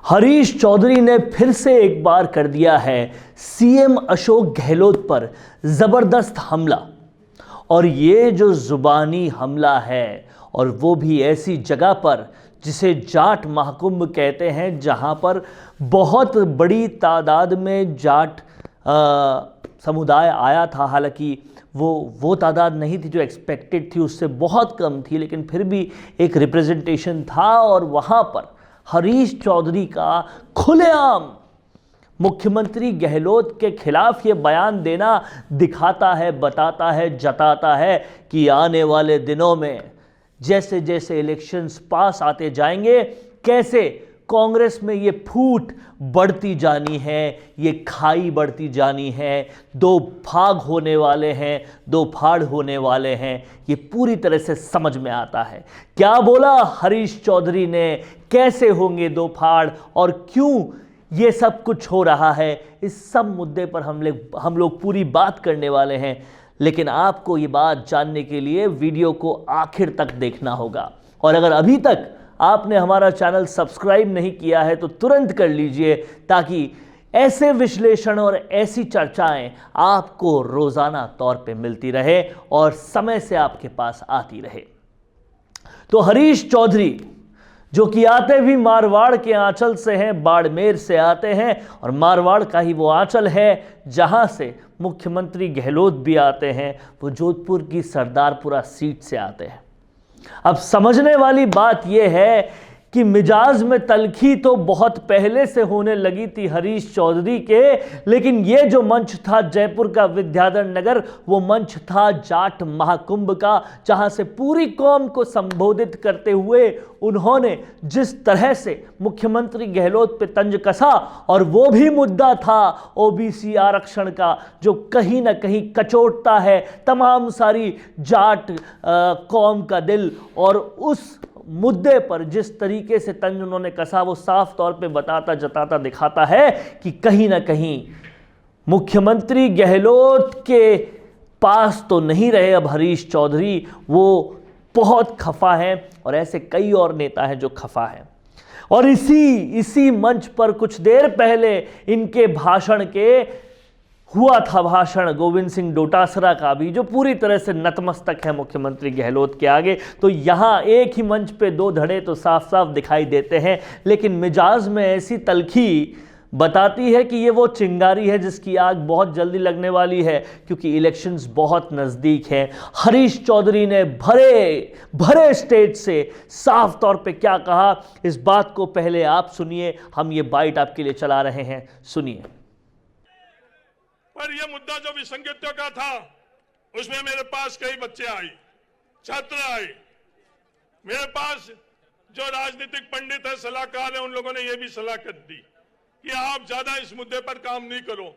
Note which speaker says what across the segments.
Speaker 1: हरीश चौधरी ने फिर से एक बार कर दिया है सीएम अशोक गहलोत पर जबरदस्त हमला। और ये जो जुबानी हमला है, और वो भी ऐसी जगह पर जिसे जाट महाकुंभ कहते हैं, जहां पर बहुत बड़ी तादाद में जाट समुदाय आया था। हालांकि वो तादाद नहीं थी जो एक्सपेक्टेड थी, उससे बहुत कम थी, लेकिन फिर भी एक रिप्रेजेंटेशन था। और वहाँ पर हरीश चौधरी का खुलेआम मुख्यमंत्री गहलोत के खिलाफ ये बयान देना दिखाता है, बताता है, जताता है कि आने वाले दिनों में जैसे जैसे इलेक्शंस पास आते जाएंगे, कैसे कांग्रेस में ये फूट बढ़ती जानी है, ये खाई बढ़ती जानी है, दो भाग होने वाले हैं, दो फाड़ होने वाले हैं। ये पूरी तरह से समझ में आता है। क्या बोला हरीश चौधरी ने, कैसे होंगे दो फाड़ और क्यों ये सब कुछ हो रहा है, इस सब मुद्दे पर हम लोग पूरी बात करने वाले हैं। लेकिन आपको ये बात जानने के लिए वीडियो को आखिर तक देखना होगा। और अगर अभी तक आपने हमारा चैनल सब्सक्राइब नहीं किया है तो तुरंत कर लीजिए, ताकि ऐसे विश्लेषण और ऐसी चर्चाएं आपको रोजाना तौर पे मिलती रहे और समय से आपके पास आती रहे। तो हरीश चौधरी, जो कि आते भी मारवाड़ के आंचल से हैं, बाड़मेर से आते हैं, और मारवाड़ का ही वो आंचल है जहां से मुख्यमंत्री गहलोत भी आते हैं, वो जोधपुर की सरदारपुरा सीट से आते हैं। अब समझने वाली बात यह है कि मिजाज में तलखी तो बहुत पहले से होने लगी थी हरीश चौधरी के, लेकिन यह जो मंच था जयपुर का विद्याधर नगर, वो मंच था जाट महाकुंभ का, जहां से पूरी कौम को संबोधित करते हुए उन्होंने जिस तरह से मुख्यमंत्री गहलोत पे तंज कसा, और वो भी मुद्दा था ओबीसी आरक्षण का, जो कहीं ना कहीं कचोटता है तमाम सारी जाट कौम का दिल। और उस मुद्दे पर जिस तरीके से तंज उन्होंने कसा, वो साफ तौर पे बताता जताता दिखाता है कि कहीं ना कहीं मुख्यमंत्री गहलोत के पास तो नहीं रहे अब हरीश चौधरी, वो बहुत खफा हैं। और ऐसे कई और नेता हैं जो खफा हैं। और इसी मंच पर कुछ देर पहले इनके भाषण के हुआ था भाषण गोविंद सिंह डोटासरा का भी, जो पूरी तरह से नतमस्तक है मुख्यमंत्री गहलोत के आगे। तो यहाँ एक ही मंच पे दो धड़े तो साफ साफ दिखाई देते हैं, लेकिन मिजाज में ऐसी तलखी बताती है कि ये वो चिंगारी है जिसकी आग बहुत जल्दी लगने वाली है, क्योंकि इलेक्शंस बहुत नज़दीक हैं। हरीश चौधरी ने भरे स्टेज से साफ तौर पे क्या कहा, इस बात को पहले आप सुनिए। हम ये बाइट आपके लिए चला रहे हैं, सुनिए।
Speaker 2: पर यह मुद्दा जो विसंगतियों का था, उसमें मेरे पास कई बच्चे आए, छात्र आए, मेरे पास जो राजनीतिक पंडित है, सलाहकार है, उन लोगों ने यह भी सलाह कर दी कि आप ज्यादा इस मुद्दे पर काम नहीं करो।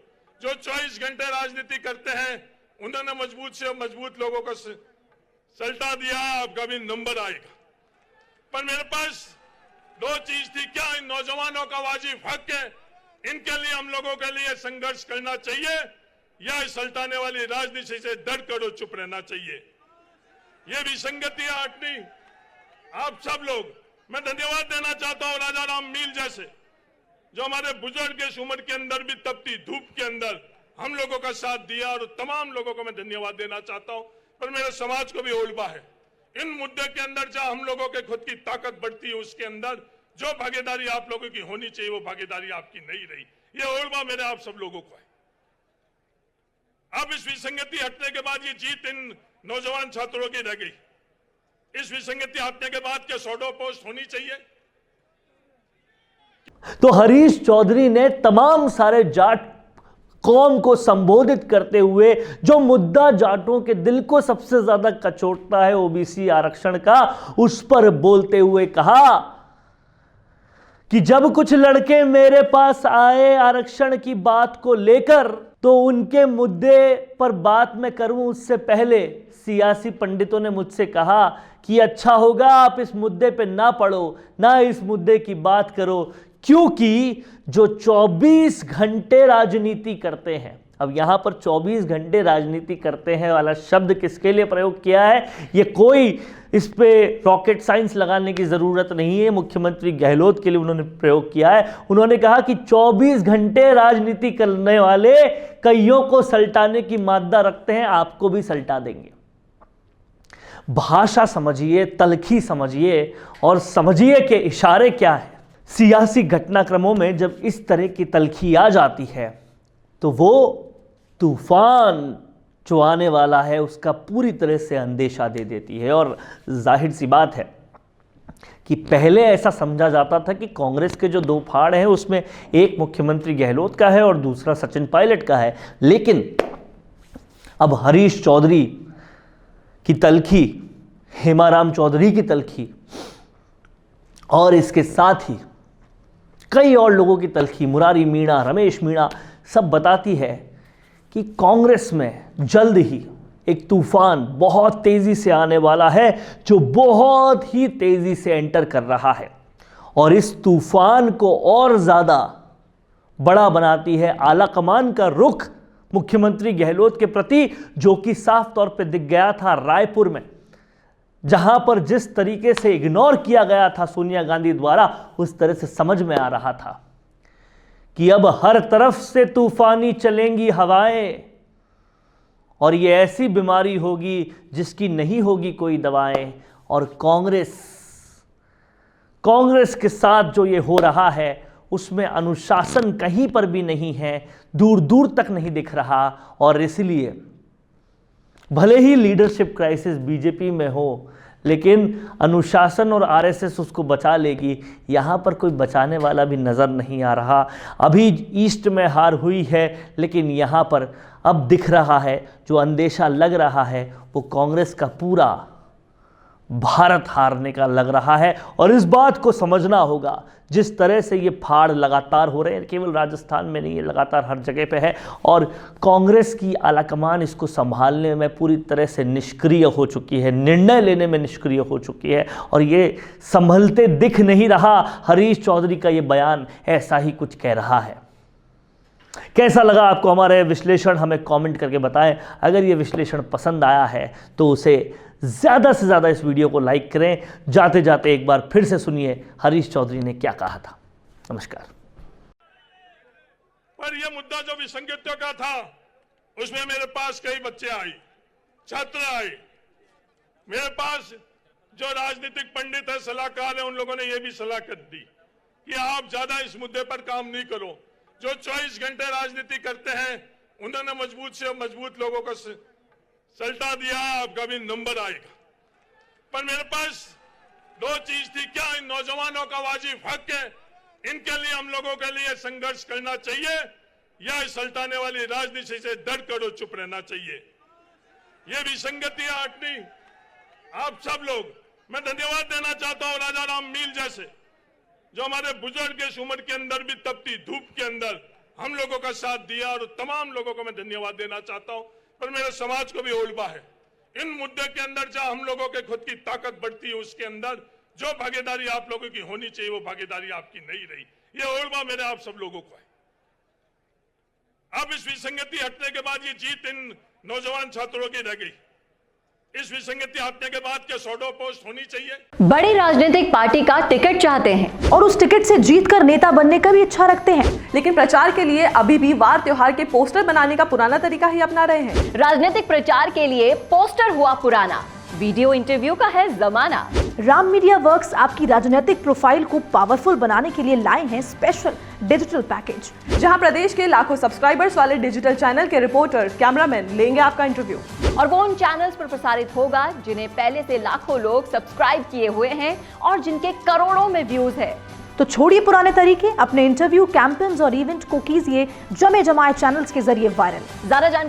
Speaker 2: जो 24 घंटे राजनीति करते हैं, उन्होंने मजबूत से मजबूत लोगों को सल्टा दिया है, आपका भी नंबर आएगा। पर मेरे पास दो चीज थी, क्या इन नौजवानों का वाजिब हक है, इनके लिए हम लोगों के लिए संघर्ष करना चाहिए, या इस सल्टाने वाली राजनीति से डर कर और चुप रहना चाहिए। ये विसंगतियां हटनी। आप सब लोग, मैं धन्यवाद देना चाहता हूं राजा राम मील जैसे, जो हमारे बुजुर्ग इस उम्र के अंदर भी तपती धूप के अंदर हम लोगों का साथ दिया, और तमाम लोगों को मैं धन्यवाद देना चाहता हूं। पर मेरे समाज को भी ओलबा है इन मुद्दे के अंदर, जहां हम लोगों के खुद की ताकत बढ़ती है, उसके अंदर जो भागीदारी आप लोगों की होनी चाहिए, वो भागीदारी आपकी नहीं रही। ये ओलवा मेरे आप सब लोगों को है। अब इस विसंगति हटने के बाद ये जीत इन नौजवान छात्रों की रह गई। इस विसंगति हटने के बाद क्या शैडो पोस्ट होनी चाहिए?
Speaker 1: तो हरीश चौधरी ने तमाम सारे जाट कौम को संबोधित करते हुए, जो मुद्दा जाटों के दिल को सबसे ज्यादा कचोटता है ओबीसी आरक्षण का, उस पर बोलते हुए कहा कि जब कुछ लड़के मेरे पास आए आरक्षण की बात को लेकर, तो उनके मुद्दे पर बात मैं करूं उससे पहले सियासी पंडितों ने मुझसे कहा कि अच्छा होगा आप इस मुद्दे पे ना पढ़ो, ना इस मुद्दे की बात करो, क्योंकि जो 24 घंटे राजनीति करते हैं अब यहाँ पर 24 घंटे राजनीति करते हैं वाला शब्द किसके लिए प्रयोग किया है, ये कोई इस पे रॉकेट साइंस लगाने की ज़रूरत नहीं है। मुख्यमंत्री गहलोत के लिए उन्होंने प्रयोग किया है। उन्होंने कहा कि 24 घंटे राजनीति करने वाले कईयों को सल्टाने की मादा रखते हैं, आपको भी सल्टा देंगे। भाषा समझिए, तलखी समझिए और समझिए कि इशारे क्या है। सियासी घटनाक्रमों में जब इस तरह की तलखी आ जाती है तो वो तूफान जो आने वाला है उसका पूरी तरह से अंदेशा दे देती है। और जाहिर सी बात है कि पहले ऐसा समझा जाता था कि कांग्रेस के जो दो फाड़ हैं उसमें एक मुख्यमंत्री गहलोत का है और दूसरा सचिन पायलट का है, लेकिन अब हरीश चौधरी की तलखी, हेमाराम चौधरी की तलखी और इसके साथ ही कई और लोगों की तलखी, मुरारी मीणा, रमेश मीणा, सब बताती है कि कांग्रेस में जल्द ही एक तूफान बहुत तेजी से आने वाला है जो बहुत ही तेजी से एंटर कर रहा है। और इस तूफान को और ज्यादा बड़ा बनाती है आला कमान का रुख मुख्यमंत्री गहलोत के प्रति, जो कि साफ तौर पे दिख गया था रायपुर में, जहां पर जिस तरीके से इग्नोर किया गया था सोनिया गांधी द्वारा, उस तरह से समझ में आ रहा था कि अब हर तरफ से तूफानी चलेंगी हवाएं और ये ऐसी बीमारी होगी जिसकी नहीं होगी कोई दवाएं। और कांग्रेस के साथ जो ये हो रहा है उसमें अनुशासन कहीं पर भी नहीं है, दूर दूर तक नहीं दिख रहा। और इसलिए भले ही लीडरशिप क्राइसिस बीजेपी में हो, लेकिन अनुशासन और आरएसएस उसको बचा लेगी। यहाँ पर कोई बचाने वाला भी नज़र नहीं आ रहा। अभी ईस्ट में हार हुई है, लेकिन यहाँ पर अब दिख रहा है, जो अंदेशा लग रहा है वो कांग्रेस का पूरा भारत हारने का लग रहा है। और इस बात को समझना होगा, जिस तरह से ये फाड़ लगातार हो रहे हैं, केवल राजस्थान में नहीं, ये लगातार हर जगह पे है। और कांग्रेस की आलाकमान इसको संभालने में पूरी तरह से निष्क्रिय हो चुकी है, निर्णय लेने में निष्क्रिय हो चुकी है और ये संभलते दिख नहीं रहा। हरीश चौधरी का ये बयान ऐसा ही कुछ कह रहा है। कैसा लगा आपको हमारे विश्लेषण, हमें कमेंट करके बताएं। अगर ये विश्लेषण पसंद आया है तो उसे ज़्यादा से ज़्यादा इस वीडियो को लाइक करें। जाते जाते एक बार फिर से सुनिए हरीश चौधरी ने क्या कहा था। नमस्कार।
Speaker 2: पर यह मुद्दा जो विसंगतियों का था, उसमें मेरे पास कई बच्चे आए, छात्र आए। मेरे पास जो राजनीतिक पंडित है, सलाहकार है, उन लोगों ने यह भी सलाह कर दी कि आप ज्यादा इस मुद्दे पर काम नहीं करो। जो 24 घंटे राजनीति करते हैं उन्होंने मजबूत से मजबूत लोगों को सल्टा दिया है, आपका भी नंबर आएगा। पर मेरे पास दो चीज थी, क्या इन नौजवानों का वाजिब हक है, इनके लिए हम लोगों के लिए संघर्ष करना चाहिए, या इस सल्टाने वाली राजनीति से डर कर चुप रहना चाहिए। ये विसंगतियां हटनी। आप सब लोग, मैं धन्यवाद देना चाहता हूं राजा राम मील जैसे, जो हमारे बुजुर्ग इस उम्र के अंदर भी तपती धूप के अंदर हम लोगों का साथ दिया, और तमाम लोगों को मैं धन्यवाद देना चाहता हूं। पर मेरे समाज को भी ओलबा है, इन मुद्दे के अंदर जहां हम लोगों के खुद की ताकत बढ़ती है, उसके अंदर जो भागीदारी आप लोगों की होनी चाहिए वो भागीदारी आपकी नहीं रही। ये ओलबा मेरे आप सब लोगों को है। अब इस विसंगति हटने के बाद ये जीत इन नौजवान छात्रों की रह गई। इस विसंगति हटने के बाद क्या शॉडो पोस्ट होनी चाहिए?
Speaker 3: बड़ी राजनीतिक पार्टी का टिकट चाहते हैं और उस टिकट से जीतकर नेता बनने का भी इच्छा रखते हैं,
Speaker 4: लेकिन प्रचार के लिए अभी भी वार त्योहार के पोस्टर बनाने का पुराना तरीका ही अपना रहे हैं।
Speaker 3: राजनीतिक प्रचार के लिए पोस्टर हुआ पुराना, वीडियो इंटरव्यू का है जमाना।
Speaker 5: राम मीडिया वर्क्स आपकी राजनीतिक प्रोफाइल को पावरफुल बनाने के लिए लाए हैं स्पेशल डिजिटल पैकेज,
Speaker 4: जहां प्रदेश के लाखों सब्सक्राइबर्स वाले डिजिटल चैनल के रिपोर्टर, कैमरामैन लेंगे आपका इंटरव्यू।
Speaker 3: और वो उन चैनल्स पर प्रसारित होगा जिन्हें पहले से लाखों लोग सब्सक्राइब किए हुए हैं और जिनके करोड़ों में व्यूज है।
Speaker 5: तो छोड़िए पुराने तरीके, अपने इंटरव्यू, कैंपेन्स और इवेंट को कीजिए जमे जमाए चैनल्स के जरिए वायरल।
Speaker 3: ज्यादा जानकारी